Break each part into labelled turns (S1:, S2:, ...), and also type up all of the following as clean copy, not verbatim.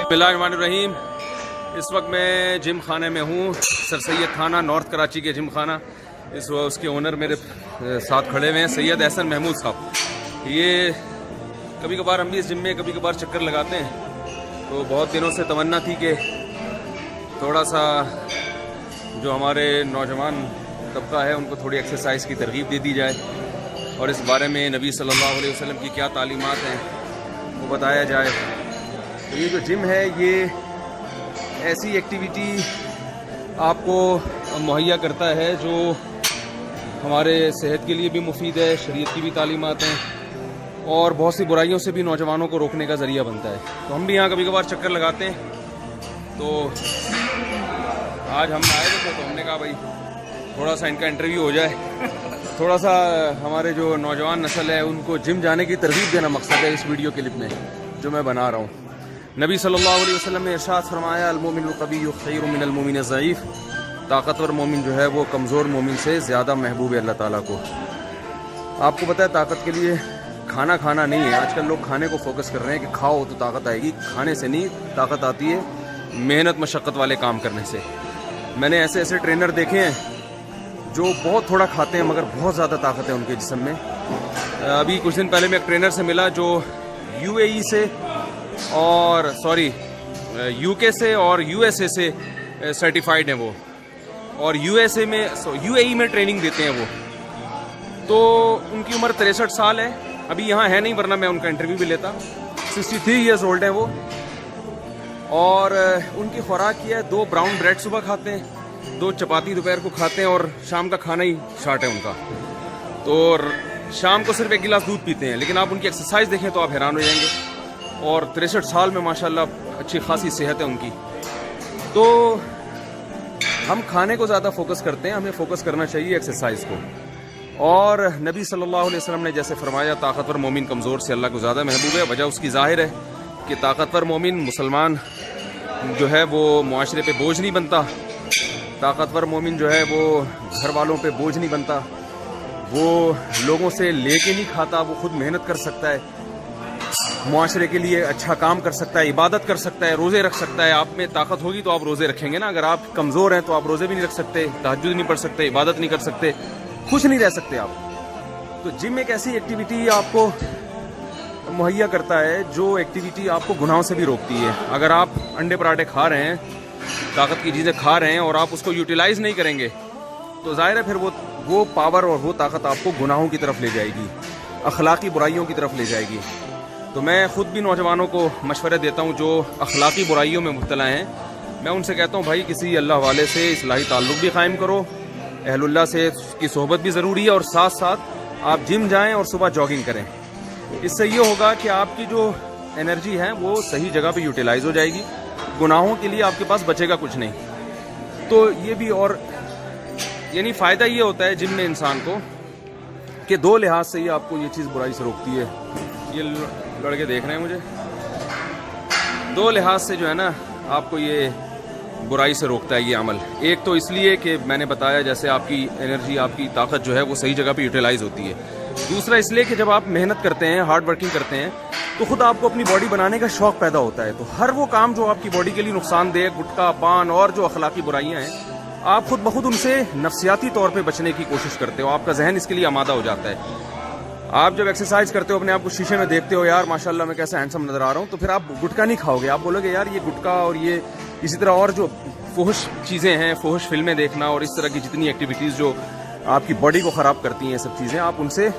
S1: बिस्मिल्लाहिर्रहमानिर्रहीम। इस वक्त मैं जिम खाने में हूँ, सर सैयद खाना, नॉर्थ कराची के जिम खाना। इस उसके ओनर मेरे साथ खड़े हुए हैं, सैयद एहसन महमूद साहब। ये कभी कभार हम भी इस जिम में कभी कभार चक्कर लगाते हैं, तो बहुत दिनों से तमन्ना थी कि थोड़ा सा जो हमारे नौजवान तबका है उनको थोड़ी एक्सरसाइज की तरगीब दे दी जाए और इस बारे में नबी सल्लल्लाहु अलैहि वसल्लम की क्या तालीमात हैं वो बताया जाए। तो ये जो जिम है ये ऐसी एक्टिविटी आपको मुहैया करता है जो हमारे सेहत के लिए भी मुफीद है, शरीयत की भी तालीमात हैं और बहुत सी बुराइयों से भी नौजवानों को रोकने का ज़रिया बनता है। तो हम भी यहाँ कभी कभार चक्कर लगाते हैं। तो आज हम आए थे तो हमने कहा भाई थोड़ा सा इनका इंटरव्यू हो जाए, थोड़ा सा हमारे जो नौजवान नस्ल है उनको जिम जाने की तरगीब देना मकसद है इस वीडियो क्लिप में जो मैं बना रहा हूँ। नबी सल्लल्लाहु अलैहि वसल्लम ने इरशाद फरमाया, अल-मोमिनुल क़विय्यु ख़ैरुम मिनल मोमिनिज़ ज़ईफ़। ताकतवर मोमिन जो है वो कमज़ोर मोमिन से ज़्यादा महबूब है अल्लाह ताला को। आपको पता है ताकत के लिए खाना खाना नहीं है। आजकल लोग खाने को फोकस कर रहे हैं कि खाओ तो ताकत आएगी। खाने से नहीं, ताकत आती है मेहनत मशक्क़त वाले काम करने से। मैंने ऐसे ऐसे ट्रेनर देखे हैं जो बहुत थोड़ा खाते हैं मगर बहुत ज़्यादा ताकत है उनके जिस्म में। अभी कुछ दिन पहले मैं एक ट्रेनर से मिला जो यूएई से और यूके से और यूएसए से सर्टिफाइड है वो, और यूएई में ट्रेनिंग देते हैं वो। तो उनकी उम्र 63 साल है, अभी यहाँ है नहीं वरना मैं उनका इंटरव्यू भी लेता। 63 ईयर्स ओल्ड है वो और उनकी खुराक की है 2 ब्राउन ब्रेड सुबह खाते हैं, 2 चपाती दोपहर को खाते हैं और शाम का खाना ही शार्ट है उनका। तो शाम को सिर्फ 1 गिलास दूध पीते हैं, लेकिन आप उनकी एक्सरसाइज देखें तो आप हैरान हो जाएंगे। और 63 साल में माशाल्लाह अच्छी खासी सेहत है उनकी। तो हम खाने को ज़्यादा फोकस करते हैं, हमें फोकस करना चाहिए एक्सरसाइज को। और नबी सल्लल्लाहु अलैहि वसल्लम ने जैसे फरमाया, ताकतवर मोमिन कमज़ोर से अल्लाह को ज़्यादा महबूब है। वजह उसकी ज़ाहिर है कि ताकतवर मोमिन मुसलमान जो है वो मुआशरे पे बोझ नहीं बनता। ताकतवर मोमिन जो है वो घर वालों पे बोझ नहीं बनता, वो लोगों से लेके नहीं खाता, वो खुद मेहनत कर सकता है, मुआशरे के लिए अच्छा काम कर सकता है, इबादत कर सकता है, रोज़े रख सकता है। आप में ताकत होगी तो आप रोज़े रखेंगे ना। अगर आप कमज़ोर हैं तो आप रोज़े भी नहीं रख सकते, तहज्जुद नहीं पढ़ सकते, इबादत नहीं कर सकते, खुश नहीं रह सकते आप। तो जिम एक ऐसी एक्टिविटी आपको मुहैया करता है जो एक्टिविटी आपको गुनाहों से भी रोकती है। अगर आप अंडे पराठे खा रहे हैं, ताकत की चीज़ें खा रहे हैं और आप उसको यूटिलाइज नहीं करेंगे तो ज़ाहिर है फिर वो पावर और वो ताकत आपको गुनाहों की तरफ ले जाएगी, अखलाकी बुराइयों की तरफ ले जाएगी। तो मैं ख़ुद भी नौजवानों को मशवरे देता हूँ जो अखलाकी बुराइयों में मुब्तला हैं। मैं उनसे कहता हूँ भाई किसी अल्लाह वाले से इस्लाही ताल्लुक़ भी कायम करो, अहलुल्लाह से की सोहबत भी ज़रूरी है, और साथ साथ आप जिम जाएँ और सुबह जॉगिंग करें। इससे ये होगा कि आपकी जो एनर्जी है वो सही जगह पे यूटिलाइज हो जाएगी, गुनाहों के लिए आपके पास बचेगा कुछ नहीं। तो ये भी, और यानी फ़ायदा ये होता है जिम में इंसान को कि 2 लिहाज से ही आपको ये चीज़ बुराई से रोकती है। ये लड़के देख रहे हैं मुझे, 2 लिहाज से जो है ना आपको ये बुराई से रोकता है ये अमल। एक तो इसलिए कि मैंने बताया जैसे आपकी एनर्जी, आपकी ताकत जो है वो सही जगह पे यूटिलाइज होती है। दूसरा इसलिए कि जब आप मेहनत करते हैं, हार्ड वर्किंग करते हैं, तो खुद आपको अपनी बॉडी बनाने का शौक पैदा होता है। तो हर वो काम जो आपकी बॉडी के लिए नुकसानदेह, गुटखा, पान और जो अखलाकी बुराइयां हैं, आप खुद ब खुद उनसे नफ्सियाती तौर पे बचने की कोशिश करते हो। आपका जहन इसके लिए आमादा हो जाता है। आप जब एक्सरसाइज करते हो, अपने आप को शीशे में देखते हो, यार माशाल्लाह मैं कैसा हैंडसम नजर आ रहा हूँ, तो फिर आप गुटखा नहीं खाओगे। आप बोलोगे यार ये गुटखा और ये इसी तरह और जो फुहश चीज़ें हैं, फुहश फिल्में देखना और इस तरह की जितनी एक्टिविटीज़ जो आपकी बॉडी को ख़राब करती हैं, ये सब चीज़ें, आप उनसे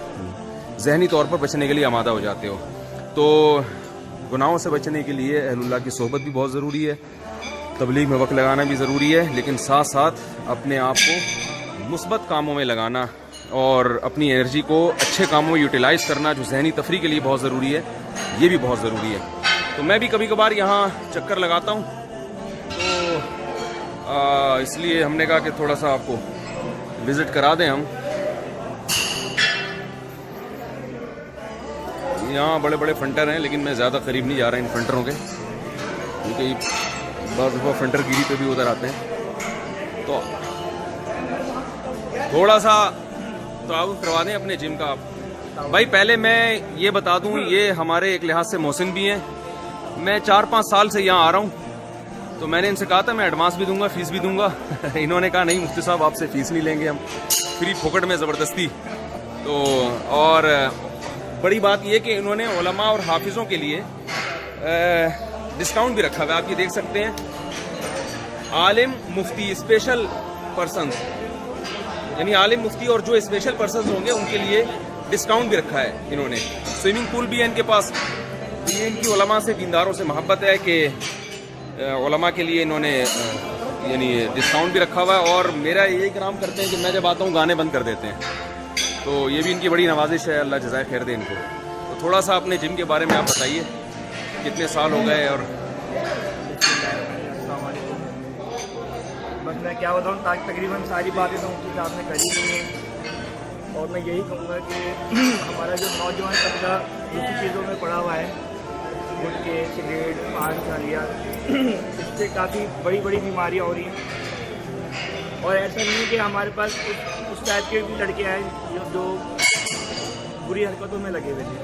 S1: जहनी तौर पर बचने के लिए आमादा हो जाते हो। तो गुनाहों से बचने के लिए अहलुल्लाह की सोहबत भी बहुत ज़रूरी है, तबलीग में वक्त लगाना भी ज़रूरी है, लेकिन साथ साथ अपने आप को मुस्बत कामों में लगाना और अपनी एनर्जी को अच्छे कामों में यूटिलाइज़ करना जो जहनी तफरी के लिए बहुत ज़रूरी है, ये भी बहुत ज़रूरी है। तो मैं भी कभी कभार यहाँ चक्कर लगाता हूँ, तो इसलिए हमने कहा कि थोड़ा सा आपको विज़िट करा दें हम। यहाँ बड़े बड़े फंटर हैं, लेकिन मैं ज़्यादा करीब नहीं जा रहा इन फंटरों के, क्योंकि बाज़ दफ़ा फंटर गिरी पे भी उधर आते हैं। तो थोड़ा सा तो आप करवा दें अपने जिम का आप। भाई पहले मैं ये बता दूं, ये हमारे एक लिहाज से मोहसिन भी हैं। मैं 4-5 साल से यहाँ आ रहा हूँ, तो मैंने इनसे कहा था मैं एडवांस भी दूंगा, फीस भी दूंगा। इन्होंने कहा नहीं मुफ्ती साहब आपसे फीस नहीं लेंगे हम, फ्री फोकट में ज़बरदस्ती। तो और बड़ी बात यह कि इन्होंने उलमा और हाफिज़ों के लिए डिस्काउंट भी रखा हुआ है, आप ये देख सकते हैं। आलिम मुफ्ती स्पेशल पर्सन, यानी आलिम मुफ्ती और जो स्पेशल पर्सन होंगे उनके लिए डिस्काउंट भी रखा है इन्होंने। स्विमिंग पूल भी है इनके पास। ये इनकी उलमा से, दीनदारों से मोहब्बत है कि उलमा के लिए इन्होंने यानी डिस्काउंट भी रखा हुआ है। और मेरा यही काम करते हैं कि मैं जब आता हूँ गाने बंद कर देते हैं, तो ये भी इनकी बड़ी नवाजिश है, अल्लाह जज़ाए खैर दे इनको। तो थोड़ा सा अपने जिम के बारे में आप बताइए, कितने साल हो गए? और
S2: बस मैं क्या बताऊँ, तकरीबन सारी बातें तो मुफ्ती साहब ने करी हुई हैं। और मैं यही कहूँगा कि हमारा जो नौजवान तबका दूसरी चीज़ों में पड़ा हुआ है, गुटके, सिगरेट, पान खालिया, इससे काफ़ी बड़ी बड़ी बीमारियाँ हो रही हैं। और ऐसा नहीं है कि हमारे पास उस टाइप के भी लड़के आए जो बुरी हरकतों में लगे हुए थे।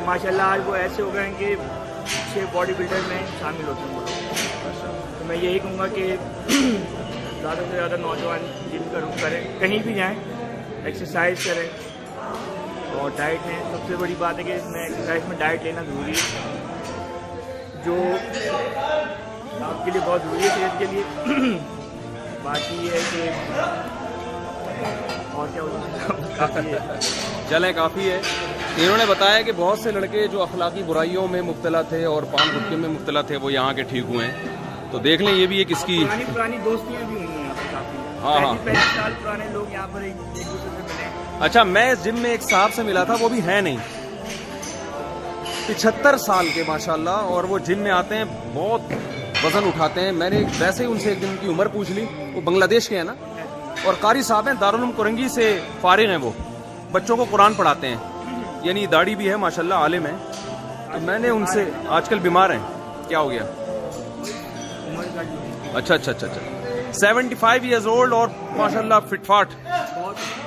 S2: माशाल्लाह आज वो ऐसे हो गए हैं कि अच्छे बॉडी बिल्डर में शामिल होते हैं वो लोग। तो मैं यही कहूँगा कि ज़्यादा से ज़्यादा नौजवान जिम का रुख करें, कहीं भी जाएं, एक्सरसाइज करें और डाइट लें। सबसे बड़ी बात है कि इसमें एक्सरसाइज में डाइट लेना ज़रूरी है, जो आपके लिए बहुत ज़रूरी है सेहत के लिए। बाकी ये है कि और क्या होता
S1: चलें काफ़ी है। इन्होंने बताया कि बहुत से लड़के जो अखलाकी बुराइयों में मुब्तला थे और पान गुटके में मुब्तला थे वो यहाँ के ठीक हुए हैं। तो देख लें, ये भी एक इसकी
S2: पुरानी दोस्तियाँ भी हुई हैं यहाँ पर काफ़ी।
S1: हाँ
S2: 35 साल पुराने लोग यहाँ पर एक दूसरे से मिले।
S1: अच्छा, मैं जिम में एक साहब से मिला था, वो भी है नहीं, 75 साल के माशाल्लाह, और वो जिम में आते हैं, बहुत वजन उठाते हैं। मैंने वैसे ही उनसे एक दिन उनकी उम्र पूछ ली, वो बांग्लादेश के हैं ना, और कारी साहब हैं, दारुल उलूम कुरंगी से फारिग हैं। वो बच्चों को कुरान पढ़ाते हैं, यानी दाढ़ी भी है माशाल्लाह, आलिम है। तो मैंने उनसे, आजकल बीमार हैं, क्या हो गया? अच्छा 75 ईयर्स ओल्ड और माशाल्लाह फिटफाट।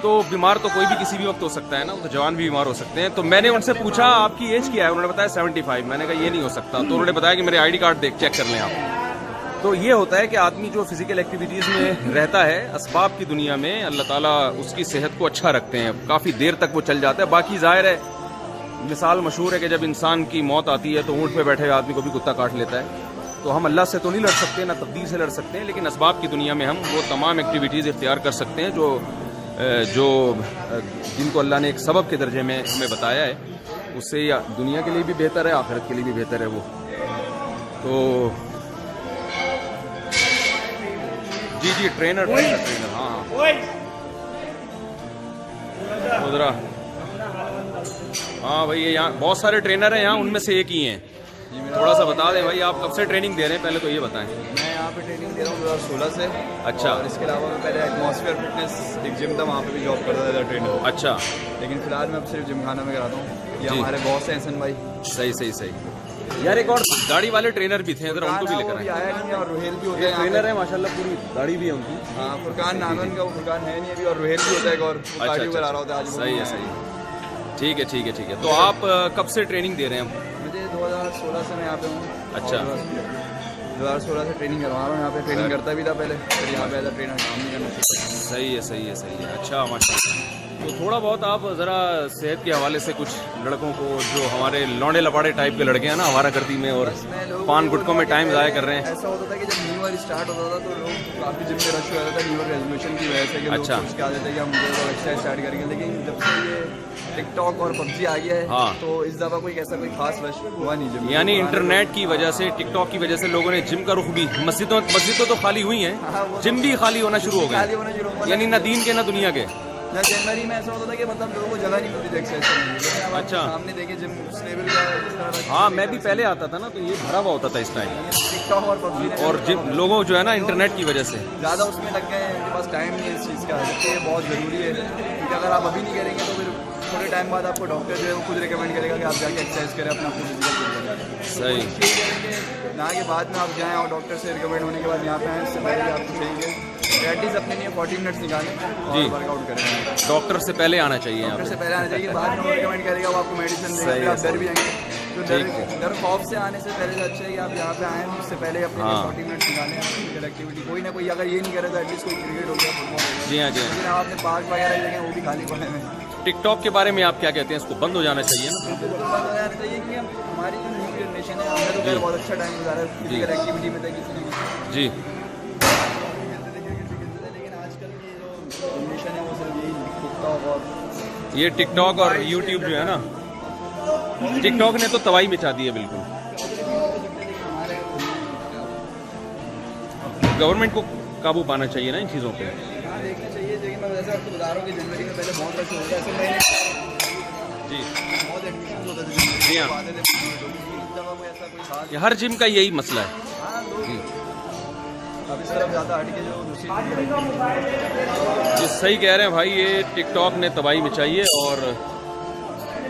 S1: तो बीमार तो कोई भी किसी भी वक्त हो सकता है ना, तो जवान भी बीमार हो सकते हैं। तो मैंने उनसे पूछा आपकी एज क्या है? उन्होंने बताया 75। मैंने कहा ये नहीं हो सकता। तो उन्होंने बताया कि मेरे आईडी कार्ड चेक कर लें आप। तो ये होता है कि आदमी जो फिजिकल एक्टिविटीज़ में रहता है, असबाब की दुनिया में अल्लाह ताला उसकी सेहत को अच्छा रखते हैं, काफ़ी देर तक वो चल जाता है। बाकी जाहिर है, मिसाल मशहूर है कि जब इंसान की मौत आती है तो ऊँट पे बैठे हुए आदमी को भी कुत्ता काट लेता है। तो हम अल्लाह से तो नहीं लड़ सकते, ना तकदीर से लड़ सकते हैं, लेकिन असबाब की दुनिया में हम वो तमाम एक्टिविटीज़ इख्तियार कर सकते हैं जो जिनको अल्लाह ने एक सबब के दर्जे में हमें बताया है। उससे या दुनिया के लिए भी बेहतर है, आखिरत के लिए भी बेहतर है वो। तो जी ट्रेनर हाँ उधरा हाँ भाई, ये यहाँ बहुत सारे ट्रेनर हैं, यहाँ उनमें से एक ही हैं। थोड़ा सा बता दें भाई, आप कब से ट्रेनिंग दे रहे हैं, पहले तो ये बताएं।
S3: मैं यहाँ पे ट्रेनिंग दे रहा हूँ 2016 से।
S1: अच्छा।
S3: और इसके अलावा मैं पहले एटमॉस्फेयर फिटनेस एक जिम था, वहाँ पे भी जॉब करता था ट्रेनर।
S1: अच्छा।
S3: लेकिन फिलहाल मैं अब सिर्फ जिमखाना में कराता हूँ। ये
S1: जी।
S3: हमारे बॉस हैं हसन भाई।
S1: सही यार, एक और दाढ़ी वाले ट्रेनर भी थे, जरा उनको भी लेकर आए।
S3: आया नहीं है, और रुहेल भी होता है।
S1: ट्रेनर है माशाल्लाह, पूरी दाढ़ी भी है उनकी।
S3: हाँ, फुरकान नाम है उनका, वो फुरकान है नहीं अभी, और रुहेल भी होता है। और कार्डियो करा रहा होता है आज।
S1: सही है। ठीक है। तो आप कब से ट्रेनिंग दे रहे हैं?
S3: मुझे 2016 से मैं यहाँ पे हूँ।
S1: अच्छा।
S3: 2016 से ट्रेनिंग करवा रहा हूँ यहाँ पे। ट्रेनिंग करता भी था पहले, फिर यहाँ पे एज अ ट्रेनर काम नहीं करना चाहिए।
S1: सही है। अच्छा माशाल्लाह। तो थोड़ा बहुत आप ज़रा सेहत के हवाले से कुछ लड़कों को, जो हमारे लौंडे लपाड़े टाइप के लड़के हैं ना, हमारा गर्दी में और पान गुटकों में टाइम ज़ाया कर रहे हैं।
S3: ऐसा होता था कि जब न्यू ईयर स्टार्ट होता था तो लोग काफ़ी जिम में रश हो जाता था न्यू ईयर रेजोल्यूशन की वजह से, कि
S1: अच्छा।
S3: लोग सोच के आ जाते हैं कि हम एक्सरसाइज स्टार्ट करेंगे। लेकिन जब से ये टिकटॉक और पबजी आ गया है,
S1: हाँ।
S3: तो इस दफ़ा कोई ऐसा कोई खास रश हुआ नहीं जिम में।
S1: यानी इंटरनेट की वजह से, टिकटॉक की वजह से लोगों ने जिम का रुख भी, मस्जिदों तो खाली हुई हैं, जिम भी खाली होना शुरू हो
S3: खाली होना शुरू
S1: गए,
S3: हुआ।
S1: यानी ना दीन के ना दुनिया के।
S3: या जनवरी में ऐसा होता था कि मतलब लोगों को जगह नहीं मिलती थी एक्सरसाइज करने की। लेकिन अब आप
S1: अच्छा।
S3: सामने देखे जिम उस लेवल का।
S1: हाँ, मैं भी पहले आता था ना, तो ये भरा हुआ होता था इस टाइम।
S3: टिकटॉक और पबजी ने
S1: और जिम लोगों जो है ना, इंटरनेट की वजह से
S3: ज़्यादा उसमें लग गए हैं, उनके पास टाइम नहीं है इस चीज़ का। ये बहुत ज़रूरी है, क्योंकि अगर आप अभी नहीं करेंगे तो फिर थोड़े टाइम बाद आपको डॉक्टर जो है वो खुद रिकमेंड करेगा कि आप जाके एक्सरसाइज करें, अपना आपको फिजिकल करें।
S1: सही।
S3: यही करेंगे ना कि बाद में आप जाएँ और डॉक्टर से रिकमेंड होने के बाद यहाँ पे आएँ, इससे पहले आपको चाहिए एटलीस्ट अपने लिए 40 मिनट्स निकालें
S1: जी।
S3: और वर्कआउट करें।
S1: डॉक्टर से पहले आना चाहिए यहाँ
S3: डॉक्टर से
S1: पे।
S3: पहले आना चाहिए, बाद में वो रिकमेंड करेगा, वो आपको मेडिसिन
S1: सही
S3: देगा,
S1: है,
S3: आप डर भी जाएंगे। तो
S1: ठीक है।
S3: डर खौफ से आने से पहले अच्छा है कि आप यहाँ पे आएँ, उससे पहले अपने
S1: हाँ।
S3: 40 मिनट निकालें फिजिकल एक्टिविटी। कोई ना कोई अगर ये नहीं करे तो एटलीस्ट कोई क्रिकेट हो गया, फुटबॉल हो गया।
S1: जी हाँ, जी हाँ।
S3: लेकिन आप अपने पार्क वगैरह जगह वो भी खाली पड़े हैं।
S1: टिकटॉक के बारे में आप क्या कहते हैं? इसको बंद हो जाना चाहिए ना?
S3: बिल्कुल बंद हो जाना चाहिए कि हमारी जो न्यू जनरेशन है, हमने तो खैर बहुत अच्छा टाइम गुजारा है फिजिकल एक्टिविटी में, किसी ने
S1: जी।
S3: जनरेशन है वो सिर्फ यही टिकटॉक और
S1: ये टिकटॉक और यूट्यूब जो है ना, टिकटॉक ने तो तबाही मचा दी है बिल्कुल। गवर्नमेंट को काबू पाना चाहिए ना इन चीज़ों पे।
S3: हाँ देखना चाहिए, लेकिन मैं वैसे आपको बता रहा हूँ कि जनवरी में पहले बहुत रश होता है, ऐसे मैंने
S1: जी
S3: बहुत एडमिशन होता था
S1: जी हाँ।
S3: आते थे, इस दफा कोई ऐसा कोई खास
S1: ये हर जिम का यही मसला है।
S3: हाँ लोग
S1: जी
S3: अब इस तरफ ज़्यादा हट के जो दूसरी
S1: ये सही कह रहे हैं भाई, ये टिकटॉक ने तबाही मचाई है। और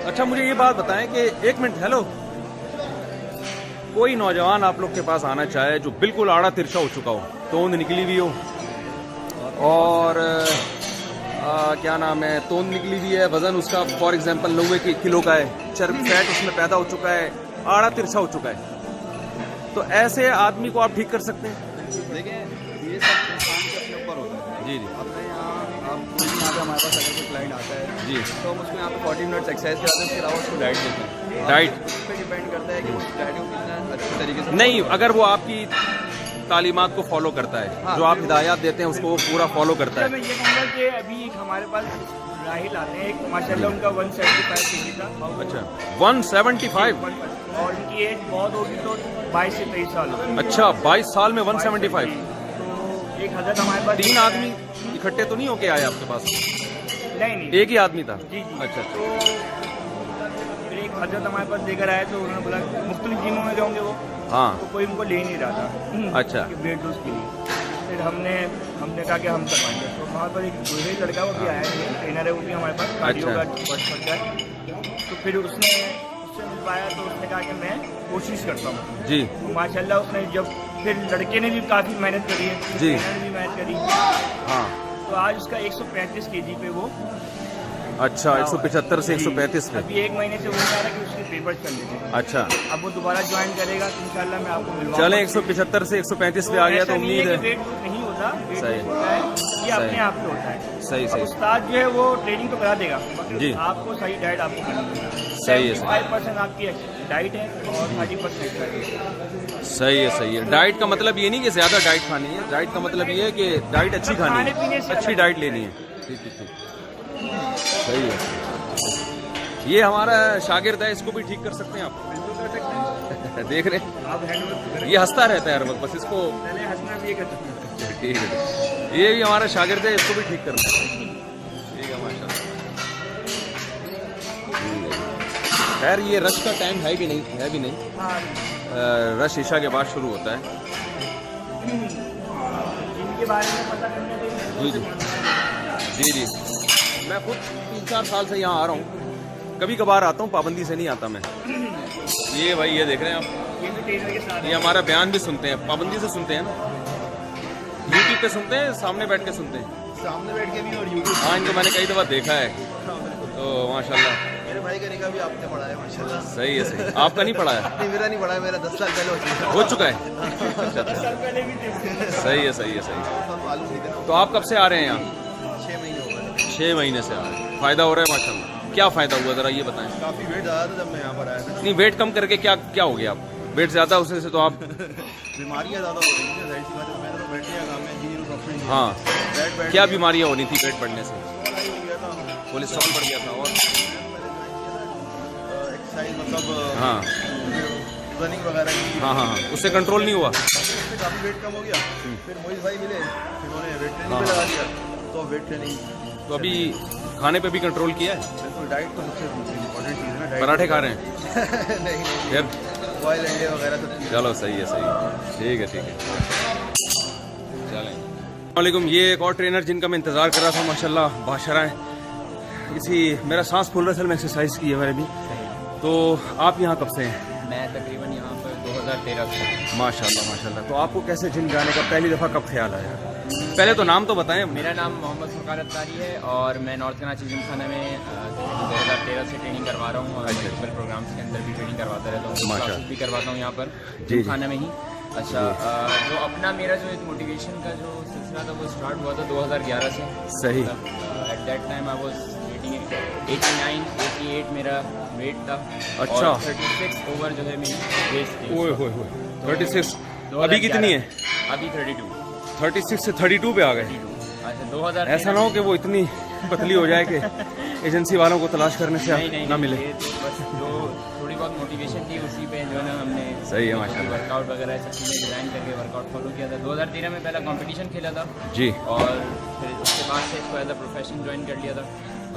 S1: अच्छा मुझे ये बात बताएं कि एक मिनट, हेलो, कोई नौजवान आप लोग के पास आना चाहे जो बिल्कुल आड़ा तिरछा हो चुका हो, तोंद निकली हुई हो और क्या नाम है, तोंद निकली हुई है, वजन उसका फॉर एग्जांपल 90 किलो का है, चर्बी फैट उसमें पैदा हो चुका है, आड़ा तिरछा हो चुका है, तो ऐसे आदमी को आप ठीक कर सकते हैं?
S3: देखें ये सब इंसान के अपने ऊपर होता है।
S1: जी जी
S3: अपने यहाँ आप कोई भी यहाँ पे हमारे पास अगर कोई क्लाइंट आता है
S1: जी।
S3: तो हम उसको यहाँ पे 40 मिनट्स एक्सरसाइज कराते हैं, उसके अलावा उसको डाइट देते हैं।
S1: डाइट
S3: उस पर डिपेंड करता है कि उस डाइट को कितना अच्छे तरीके से
S1: नहीं, अगर वो आपकी तालीमात को फॉलो करता है,
S3: हाँ,
S1: जो आप हिदायत देते हैं उसको वो पूरा फॉलो करता
S2: मैं
S1: है।
S2: ये कहूँगा कि अभी एक हमारे पास राहिल आते हैं, एक माशाल्लाह उनका 175 केजी था।
S1: अच्छा 175?
S2: और उनकी एज बहुत होगी तो 22 से 23 साल होगी।
S1: अच्छा 22 साल में 175?
S2: तो एक हजरत हमारे पास
S1: 3 आदमी इकट्ठे तो नहीं होके आए आपके पास?
S2: नहीं
S1: एक ही आदमी था?
S2: जी जी।
S1: अच्छा
S2: तो फिर एक हजरत हमारे पास लेकर आए तो उन्होंने बोला मुख्तलिफ जिमों में जाओगे वो,
S1: हाँ
S2: तो कोई उनको ले नहीं रहा था
S1: अच्छा
S2: वेट लूज के लिए। फिर हमने कहा कि हम करवाएंगे, तो वहाँ पर एक दूसरे लड़का वो भी आया है, ट्रेनर है, वो भी हमारे पास कार्डियो का कोर्स करता है। तो फिर उससे मिल पाया तो उसने कहा कि मैं कोशिश करता हूँ
S1: जी।
S2: तो माशाल्लाह उसने जब फिर लड़के ने भी काफ़ी मेहनत करी है,
S1: जी।
S2: ट्रेनर ने भी मेहनत करी,
S1: हाँ
S2: तो आज उसका 135 केजी पे वो
S1: अच्छा 175 से 135 पे?
S2: अभी 1 महीने से वो कह रहा है कि उसके पेपर चल रहे थे।
S1: अच्छा
S2: अब वो दोबारा ज्वाइन करेगा तो इंशाल्लाह मैं आपको मिलवाऊंगा।
S1: चले 175 से 135 पे आ गया तो
S2: ऐसा नहीं
S1: उम्मीद
S2: कि
S1: है।
S2: वेट लूज नहीं होता, वेट
S1: सही।
S2: लूज होता है, ये अपने
S1: सही।
S2: आप पे होता है।
S1: सही
S2: अब
S1: सही
S2: उस्ताद जो है वो ट्रेनिंग तो करा देगा,
S1: जी।
S2: आपको सही डाइट आपको करनी है।
S1: सही है,
S2: 75% आपकी डाइट है और 30% एक्सरसाइज।
S1: सही है। डाइट का मतलब ये नहीं कि ज़्यादा डाइट खानी है, डाइट का मतलब ये है कि डाइट अच्छी खानी
S2: खाने पीने
S1: है,
S2: से
S1: अच्छी
S2: अलग
S1: डाइट लेनी है। ठीक सही है। ये हमारा शागिर्द है, इसको भी ठीक कर सकते हैं आप?
S2: बिल्कुल कर सकते हैं
S1: देख रहे हैं
S2: आप हैंडवर्क
S1: ये हंसता रहता है हर वक्त, बस इसको
S2: पहले हंसना भी ये कर सकते हैं।
S1: ठीक है। ये भी हमारा शागिर्द है, इसको भी ठीक करना है। ठीक है माशाल्लाह। खैर ये रश का टाइम है भी नहीं,
S2: हाँ
S1: रश ईशा के बाद शुरू होता है।
S2: जिनके बारे में पता करने के लिए
S1: जी मैं खुद 3-4 साल से यहाँ आ रहा हूँ, कभी कभार आता हूँ, पाबंदी से नहीं आता मैं। ये भाई ये देख रहे हैं आप,
S2: ये भी ट्रेनर के साथ
S1: ये हमारा बयान भी सुनते हैं, पाबंदी से सुनते हैं ना, यूट्यूब पे सुनते हैं, सामने बैठ के सुनते हैं।
S3: सामने बैठ के भी और यूट्यूब
S1: हाँ इनको मैंने कई दफ़ा देखा है, तो माशाल्लाह।
S3: मेरे भाई का निकाह भी आपने पढ़ा है माशाल्लाह।
S1: सही है। आपका नहीं पढ़ा है?
S3: नहीं मेरा नहीं पढ़ा है, मेरा 10 साल पहले
S1: हो चुका है?
S2: पहले भी थे।
S1: सही है।
S3: मालूम नहीं था।
S1: तो आप कब से आ रहे हैं यहाँ?
S3: 6 महीने हो गए।
S1: 6 महीने से आ रहे हैं। फ़ायदा हो रहा है माशाल्लाह? क्या फ़ायदा हुआ ज़रा ये बताएं।
S3: काफ़ी वेट ज़्यादा था जब मैं यहाँ पर आया था।
S1: नहीं वेट कम करके क्या हो गया? आप वेट ज़्यादा उससे से तो आप
S3: बीमारियाँ ज़्यादा हो रही थी, जाहिर सी बात है। मैंने तो बैठने का काम है, इंजीनियर डॉक्टर।
S1: हाँ क्या बीमारियाँ होनी थी वेट बढ़ने से? कोलेस्ट्रॉल बढ़ गया था और
S3: एक्सरसाइज मतलब
S1: हाँ
S3: रनिंग वगैरह की।
S1: हाँ उससे कंट्रोल नहीं हुआ?
S3: उससे काफ़ी वेट कम हो गया। फिर मोहित भाई मिले, उन्होंने वेट ट्रेनिंग पे लगा दिया, तो वेट ट्रेनिंग।
S1: तो अभी खाने पे भी कंट्रोल किया है?
S3: बिल्कुल, डाइट तो सबसे इम्पोर्टेंट चीज़ है ना। डाइट
S1: पराठे खा रहे हैं?
S3: नहीं
S1: फिर
S3: बॉयल अंडे वगैरह सब चीज़।
S1: चलो सही है। ठीक है चलें। वालेकुम। ये एक और ट्रेनर जिनका मैं इंतज़ार कर रहा था माशाल्लाह, बाशरा है। इसी मेरा सांस फूल रहा था, मैं एक्सरसाइज की है मैंने भी। तो आप यहाँ कब से हैं?
S4: मैं तकरीबन यहाँ पर 2013 से।
S1: माशाल्लाह माशाल्लाह। तो आपको कैसे जिम जाने का पहली दफ़ा कब ख्याल आया? पहले तो नाम तो बताएं।
S4: मेरा नाम मोहम्मद फरकार अत्तारी है और मैं नॉर्थ कराची जिम खाना में 2013 से ट्रेनिंग करवा रहा हूँ और मल्टीपल प्रोग्राम्स के अंदर भी ट्रेनिंग करवाता रहता हूँ, क्लासेस भी करवाता हूँ यहाँ पर जिम खाना में ही। अच्छा, जो अपना मेरा जो एक मोटिवेशन का जो सिलसिला था वो स्टार्ट हुआ था 2011 से।
S1: सही।
S4: At that time I was waiting 89-88 मेरा वेट था।
S1: अच्छा।
S4: 36 ओवर जो है मेरी वेट थी।
S1: ओए होए होए 36। अभी कितनी है?
S4: अभी 32।
S1: 36 से 32 पे आ गए।
S4: अच्छा, 2000।
S1: ऐसा ना हो कि वो इतनी पतली हो जाए कि एजेंसी वालों को तलाश करने से ना मिले।
S4: ये तो बस जो थोड़ी बहुत मोटिवेशन थी उसी पे जो है ना हमने
S1: सही है माशाल्लाह।
S4: वर्कआउट वगैरह सब चीज़ें डिज़ाइन करके वर्कआउट फॉलो किया था। 2013 में पहला कंपटीशन खेला था
S1: जी।
S4: और फिर उसके बाद से इसको एज अ प्रोफेशन ज्वाइन कर लिया था।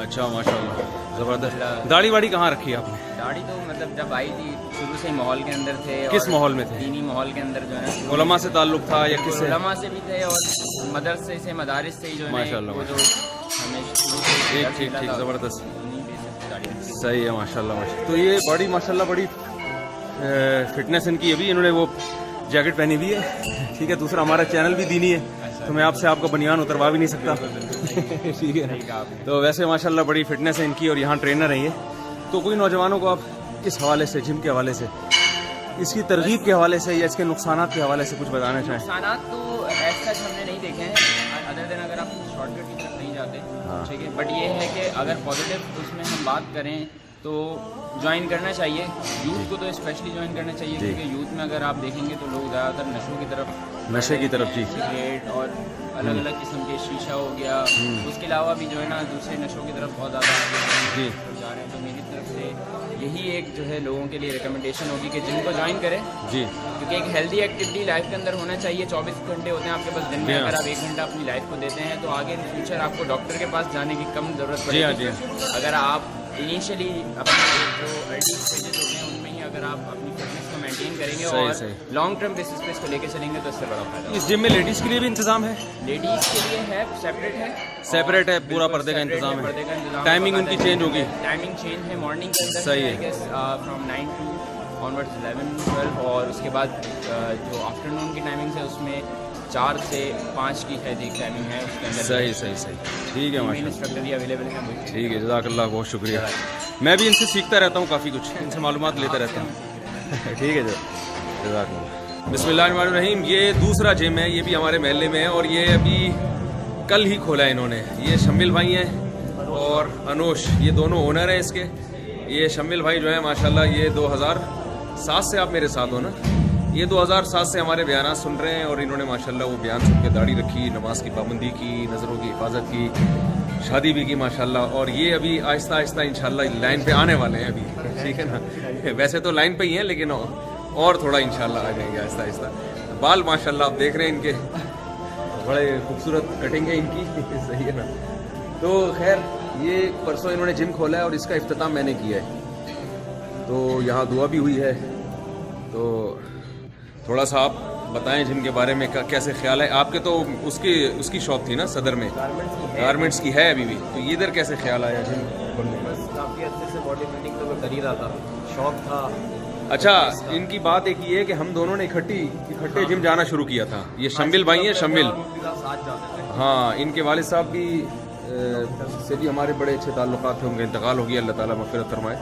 S1: अच्छा माशाल्लाह, ज़बरदस्त। दाढ़ी वाड़ी कहाँ रखी आपने?
S4: दाढ़ी तो मतलब जब आई थी शुरू से ही माहौल के अंदर थे।
S1: किस माहौल में थे?
S4: दीनी माहौल के अंदर जो है ना
S1: उलमा से ताल्लुक था या किससे?
S4: उलमा से भी थे और मदरसे से मदारिस से ही जो है
S1: माशाल्लाह,
S4: वो जो हमें शुरू से
S1: ठीक ठीक ज़बरदस्त।
S4: उन्हीं बेसिस पे दाढ़ी रखी।
S1: सही है माशाल्लाह माशाल्लाह। तो ये बड़ी माशाल्लाह बड़ी फिटनेस इनकी अभी, इन्होंने वो जैकेट पहनी हुई है। ठीक है, दूसरा हमारा चैनल भी दीनी है तो मैं आपसे आपका बनियान उतरवा भी नहीं सकता। ठीक है, तो वैसे माशाल्लाह बड़ी फिटनेस है इनकी और यहाँ ट्रेनर है ये। तो कोई नौजवानों को आप किस हवाले से, जिम के हवाले से, इसकी तरगीब के हवाले से या इसके नुकसानात के हवाले से कुछ बताना चाहें?
S4: नुकसानात तो ऐसा हमने नहीं देखे हैं अदर देन अगर आप शॉर्टकट की तरफ नहीं जाते, ठीक है। बट ये है कि अगर पॉजिटिव उसमें हम बात करें तो ज्वाइन करना चाहिए यूथ को, तो स्पेशली ज्वाइन करना चाहिए क्योंकि यूथ में अगर आप देखेंगे तो लोग ज़्यादातर नशे की तरफ जी, सिगरेट और अलग अलग किस्म के शीशा हो गया, उसके अलावा भी जो है ना दूसरे नशों की तरफ बहुत ज़्यादा
S1: जी
S4: जा रहे हैं। तो मेरी तरफ से यही एक जो है लोगों के लिए रिकमेंडेशन होगी कि जिम को ज्वाइन करें
S1: जी,
S4: क्योंकि एक हेल्दी एक्टिविटी लाइफ के अंदर होना चाहिए। 24 घंटे होते हैं आपके पास दिन में, अगर आप 1 घंटा अपनी लाइफ को देते हैं तो आगे इन फ्यूचर आपको डॉक्टर के पास जाने की कम ज़रूरत पड़ेगी। अगर आप इनिशियली अपने जो अर्ली स्टेजेस होते हैं उनमें ही अगर आप अपनी फिटनेस को मेंटेन करेंगे और लॉन्ग टर्म बेसिस पे इसको लेके चलेंगे तो इससे बड़ा फायदा।
S1: इस जिम में लेडीज़ के लिए भी इंतजाम है?
S4: लेडीज़ के लिए है, सेपरेट है,
S1: पूरा पर्दे का इंतजाम है। टाइमिंग उनकी चेंज होगी? टाइमिंग
S4: चेंज है, मॉर्निंग के अंदर
S1: सही है
S4: फ्रॉम 9 to ऑनवर्ड्स 11-12 और उसके बाद जो आफ्टरनून की टाइमिंग है उसमें 4 से 5 की है टाइमिंग है उसके अंदर।
S1: सही सही सही, ठीक है माशाल्लाह।
S4: इंस्ट्रक्टर भी अवेलेबल है।
S1: ठीक है, जज़ाकल्लाह, बहुत शुक्रिया। मैं भी इनसे सीखता रहता हूँ काफ़ी कुछ, इनसे मालूमात लेता रहता हूँ। ठीक है जज़ाकल्लाह। बिस्मिल्लाहिर्रहमानिर्रहीम। ये दूसरा जिम है, ये भी हमारे महल्ले में है और ये अभी कल ही खोला है इन्होंने। ये शम्मिल भाई हैं और अनोश, ये दोनों ओनर हैं इसके। ये शम्मिल भाई जो है माशाल्लाह ये 2007 से आप मेरे साथ हो ना, ये 2007 से हमारे बयान सुन रहे हैं और इन्होंने माशाल्लाह वो बयान सुन के दाढ़ी रखी, नमाज की पाबंदी की, नज़रों की हिफाजत की, शादी भी की माशाल्लाह। और ये अभी आहिस्ता आहिस्ता इंशाल्लाह लाइन पे आने वाले हैं अभी, ठीक है ना। वैसे तो लाइन पे ही हैं लेकिन और थोड़ा इंशाल्लाह आ जाएंगे आहिस्ता आहिस्ता। बाल माशाल्लाह आप देख रहे हैं इनके, बड़े खूबसूरत कटिंग है इनकी। सही है ना। तो खैर ये परसों इन्होंने जिम खोला है और इसका इफ्तिताम मैंने किया है, तो यहाँ दुआ भी हुई है। तो थोड़ा सा आप बताएं जिम के बारे में, कैसे ख्याल है आपके? तो उसकी शॉप थी ना सदर में, गारमेंट्स की है अभी भी, तो ये इधर कैसे ख्याल आया जिम खोलने का?
S5: बस काफ़ी अच्छे से बॉडी बिल्डिंग तो मैं कर ही रहा था, शौक था।
S1: अच्छा, इनकी बात एक ये है कि हम दोनों ने इकट्ठे जिम जाना शुरू किया था। ये शम्मिल भाई हैं, शम्मिल, हाँ, इनके वालिद साहब भी से भी हमारे बड़े अच्छे ताल्लुकात थे, उनका इंतकाल हो गया, अल्लाह ताला मग़फ़िरत फरमाए।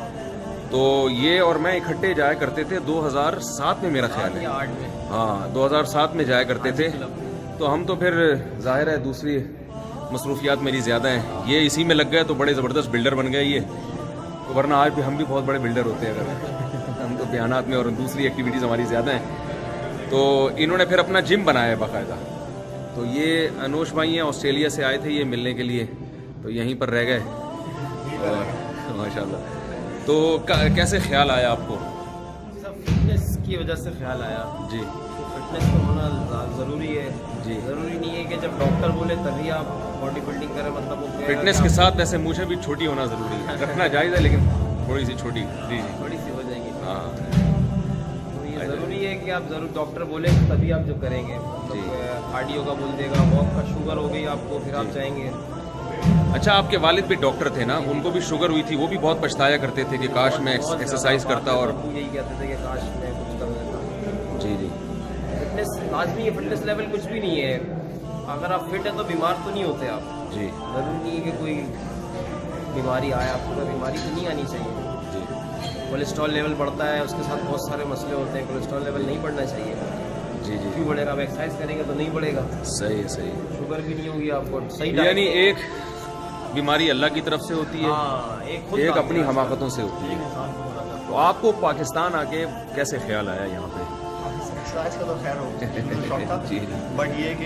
S1: तो ये और मैं इकट्ठे जाया करते थे 2007 में मेरा ख्याल है, हाँ 2007 में जाया करते थे। तो हम तो फिर ज़ाहिर है दूसरी मसरूफियात मेरी ज़्यादा हैं, ये इसी में लग गए तो बड़े ज़बरदस्त बिल्डर बन गए ये, वरना आज भी हम भी बहुत बड़े बिल्डर होते हैं अगर हम तो बयानात में, और दूसरी एक्टिविटीज़ हमारी ज़्यादा हैं। तो इन्होंने फिर अपना जिम बनाया है बाकायदा। तो ये अनोश भाई हैं, ऑस्ट्रेलिया से आए थे ये मिलने के लिए, तो यहीं पर रह गए माशाल्लाह। तो कैसे ख्याल आया आपको?
S5: सब फिटनेस की वजह से ख्याल आया
S1: जी,
S5: फिटनेस तो होना ज़रूरी है
S1: जी।
S5: ज़रूरी नहीं है कि जब डॉक्टर बोले तभी आप बॉडी बिल्डिंग करें, मतलब वो
S1: फिटनेस के साथ वैसे मुझे भी छोटी होना ज़रूरी है, रखना जायज़ है लेकिन थोड़ी सी छोटी, जी
S5: थोड़ी सी हो जाएगी।
S1: हाँ,
S5: तो ये ज़रूरी है कि आप ज़रूर डॉक्टर बोले तभी आप जो करेंगे, मतलब कार्डियो का बोल देगा, वॉक का, शुगर हो गई आपको, फिर आप जाएंगे।
S1: अच्छा, आपके वालिद भी डॉक्टर थे ना, उनको भी शुगर हुई थी, वो भी बहुत पछताया करते थे कि काश मैं एक्सरसाइज करता और
S5: वो यही कहते थे कि काश मैं कुछ कर लेता।
S1: जी जी
S5: फिटनेस लाजमी है, फिटनेस लेवल कुछ भी नहीं है। अगर आप फिट हैं तो बीमार तो नहीं होते आप।
S1: जी
S5: ज़रूरी नहीं है कि कोई बीमारी आए आपको, तो बीमारी तो नहीं आनी चाहिए।
S1: जी
S5: कोलेस्ट्रॉल लेवल बढ़ता है, उसके साथ बहुत सारे मसले होते हैं। कोलेस्ट्रॉल लेवल नहीं बढ़ना चाहिए।
S1: जी जी
S5: क्यों बढ़ेगा? आप एक्सरसाइज करेंगे तो नहीं बढ़ेगा।
S1: सही है, सही है।
S5: शुगर भी नहीं होगी आपको। सही
S1: यानी
S5: डाइट-
S1: एक बीमारी अल्लाह की तरफ से होती है,
S5: हाँ, एक खुद
S1: एक
S5: का
S1: अपनी
S5: होता है।
S1: हमाकतों से होती है।
S5: एक इंसान को होता है।
S1: तो आपको पाकिस्तान आके कैसे ख्याल आया यहाँ पे?
S6: एक्सरसाइज का तो खैर हो शौक था,
S1: जी।
S6: बट ये कि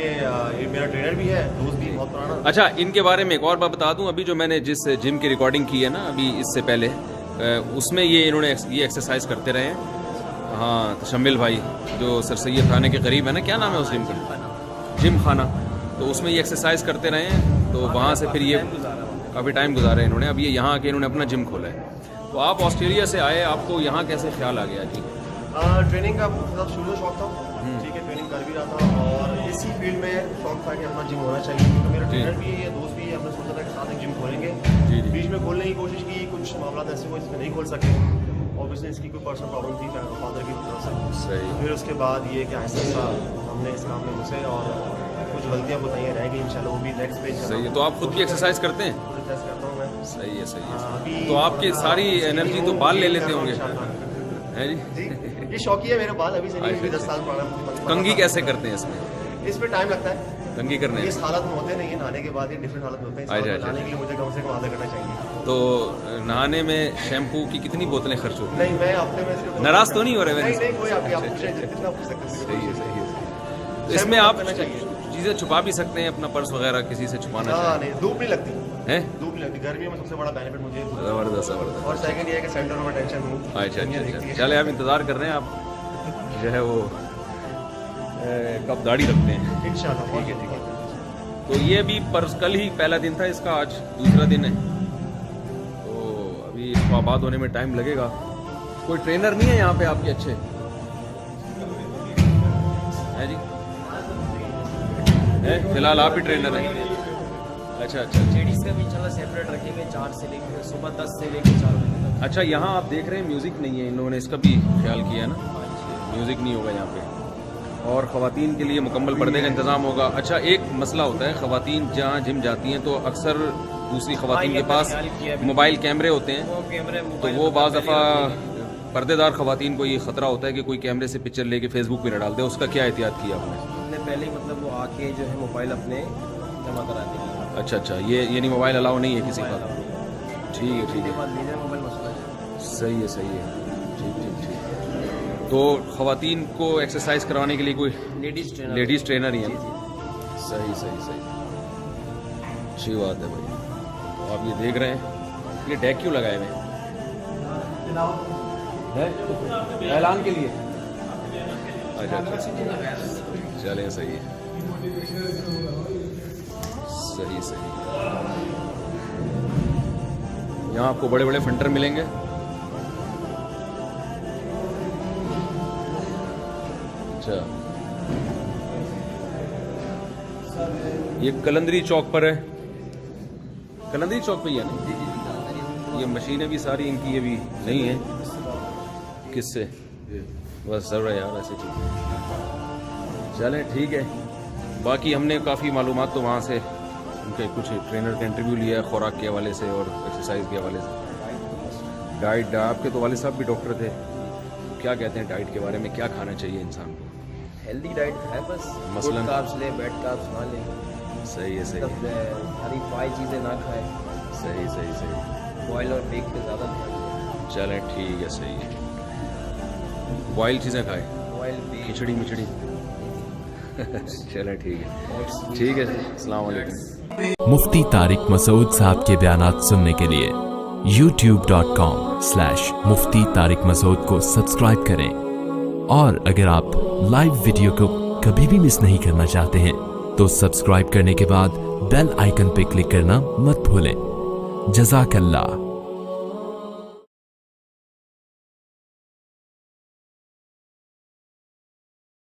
S6: ये मेरा ट्रेनर भी है, दोस्त भी बहुत पुराना।
S1: अच्छा, इनके बारे में एक और बात बता दूं, अभी जो मैंने जिस जिम की रिकॉर्डिंग की है ना अभी इससे पहले, उसमें ये इन्होंने ये एक्सरसाइज करते रहे हैं। हाँ, तो शम्मिल भाई जो सर सैयद खाने के करीब है ना, क्या नाम है उस जिम का? जिम खाना। तो उसमें ये एक्सरसाइज करते रहे हैं, तो वहाँ से फिर ये काफ़ी टाइम गुजारा है इन्होंने। अब ये यहाँ आके इन्होंने अपना जिम खोला है। तो आप ऑस्ट्रेलिया से आए, आपको यहाँ कैसे ख्याल आ गया जी?
S6: ट्रेनिंग का मतलब शुरू से शौक था, ठीक है, ट्रेनिंग कर भी रहा था और इसी फील्ड में शौक था कि अपना जिम होना चाहिए। तो मेरा ट्रेनर भी है, दोस्त भी है, हमने सोचा था कि साथ एक जिम खोलेंगे।
S1: जी जी
S6: बीच में खोलने की कोशिश की, कुछ मामला ऐसे हुए जिसमें नहीं खोल सके। ऑब्वियसली इसकी कोई पर्सनल प्रॉब्लम थी फादर की तरफ से।
S1: सही।
S6: फिर उसके बाद ये कि आहिस्ता आहिस्ता हमने इस काम में घुसे और कुछ गलतियाँ बताइयाँ रह गई, इंशाल्लाह वो भी नेक्स्ट पेज
S1: सही है। तो आप खुद भी एक्सरसाइज करते हैं?
S6: टेस्ट करता हूँ मैं।
S1: सही है, सही है।
S6: अभी
S1: तो आपकी सारी एनर्जी तो बाल ले लेते होंगे, हैं जी?
S6: जी, ये शौकी है मेरे बाल, अभी से नहीं,
S1: अच्छा,
S6: 10 साल पुराना।
S1: कंघी कैसे करते हैं इसमें?
S6: इस पे टाइम लगता है,
S1: कंघी करने
S6: इस हालत में होते नहीं है, नहाने के बाद ये डिफरेंट हालत में होते हैं। इस
S1: अच्छा,
S6: हालत में
S1: अच्छा,
S6: नहाने के लिए मुझे कम से कम आधा घंटा चाहिए।
S1: तो नहाने में शैम्पू की कितनी बोतलें खर्च होती
S6: नहीं, मैं हफ्ते में सिर्फ
S1: नाराज तो नहीं हो रहे
S6: नहीं
S1: वैसे?
S6: नहीं, कोई आपकी आप पूछे जितना पूछ सकते हैं।
S1: सही है, सही है। तो इसमें आप चीज़ें छुपा भी सकते हैं, अपना पर्स वगैरह किसी से छुपाना
S6: हाँ,
S1: चाहिए,
S6: नहीं, धूप नहीं लगती,
S1: हैं?
S6: धूप नहीं लगती। गर्मियों में सबसे बड़ा बेनिफिट मुझे ये धूप।
S1: ज़बरदस्त, ज़बरदस्त।
S6: और सेकंड ये है कि सेंटर में टेंशन हूँ।
S1: अच्छा
S6: दुनिया
S1: अच्छा
S6: दिखती
S1: अच्छा,
S6: है।
S1: चले आप इंतज़ार कर रहे हैं, आप जो है वो कब दाढ़ी रखते हैं?
S6: इंशाल्लाह।
S1: ठीक है, ठीक है। तो ये भी कल ही पहला दिन था इसका, आज दूसरा दिन है। तो अभी इसको आबाद होने में टाइम लगेगा। कोई ट्रेनर नहीं है यहाँ पे आपके अच्छे, है जी? है, फिलहाल आप ही ट्रेनर हैं? अच्छा अच्छा।
S5: लेडीज़ का भी इंशाल्लाह सेपरेट रखेंगे, 4 से लेकर सुबह 10 से लेकर 4 बजे तक।
S1: अच्छा, यहाँ आप देख रहे हैं म्यूज़िक नहीं है, इन लोगों ने इसका भी ख्याल किया है ना, म्यूज़िक नहीं होगा यहाँ पे। और ख़वातीन के लिए मुकम्मल पर्दे का इंतज़ाम होगा। अच्छा, एक मसला होता है, ख़वातीन जहाँ जिम जाती हैं तो अक्सर दूसरी ख़वातीन के पास मोबाइल कैमरे होते हैं,
S5: वो कैमरे
S1: तो वो बाज़ दफ़ा पर्देदार ख़वातीन को ये ख़तरा होता है कि कोई कैमरे से पिक्चर लेके फेसबुक पे न डाल दे। उसका क्या एहतियात किया आपने?
S5: हमने पहले ही मतलब वो आके जो है मोबाइल अपने जमा करा देंगे।
S1: अच्छा अच्छा, ये यानी मोबाइल अलाउ नहीं है किसी का? ठीक है, ठीक
S5: उसके
S1: है,
S5: बाद लीजिए मोबाइल मसला है।
S1: सही है, सही है। ठीक ठीक ठीक। तो ख़वातीन को एक्सरसाइज करवाने के लिए कोई लेडीज़ ट्रेनर ही है? सही सही सही, अच्छी बात है भाई। तो आप ये देख रहे हैं, ये डैक क्यों लगाए हुए हैं? ऐलान के लिए? अच्छा अच्छा, चलें, सही है, सही सही। यहाँ आपको बड़े बड़े फंटर मिलेंगे। अच्छा, ये कलंदरी चौक पर है, कलंदरी चौक पे ही है ना? ये मशीनें भी सारी इनकी ये भी नहीं है, किससे? बस सर यार, ऐसे चीज़। चलें, ठीक है। बाकी हमने काफ़ी मालूमात तो वहाँ से उनके कुछ ट्रेनर का इंटरव्यू लिया है, खुराक के हवाले से और एक्सरसाइज के हवाले से। डाइट, आपके तो वाले साहब भी डॉक्टर थे, तो क्या कहते हैं डाइट के बारे में, क्या खाना चाहिए इंसान को?
S5: हेल्दी डाइट है, बस
S1: मसलन?
S5: गुड कार्ब्स ले, बैड कार्ब्स ना ले,
S1: सही है, सही
S5: मतलब
S1: है,
S5: हरी फ्राई चीज़ें ना खाए,
S1: सही सही सही।
S5: बॉयल और बेक पे ज़्यादा ध्यान दें।
S1: चलें, ठीक है, सही है। बॉयल चीज़ें खाएं,
S5: बॉयल बेक,
S1: खिचड़ी मिचड़ी। चलें, ठीक है, ठीक है, अस्सलाम वालेकुम।
S7: मुफ्ती तारिक मसूद साहब के बयानात सुनने के लिए youtube.com/मुफ्ती तारिक मसूद को सब्सक्राइब करें। और अगर आप लाइव वीडियो को कभी भी मिस नहीं करना चाहते हैं तो सब्सक्राइब करने के बाद बेल आइकन पर क्लिक करना मत भूलें। जज़ाकल्लाह।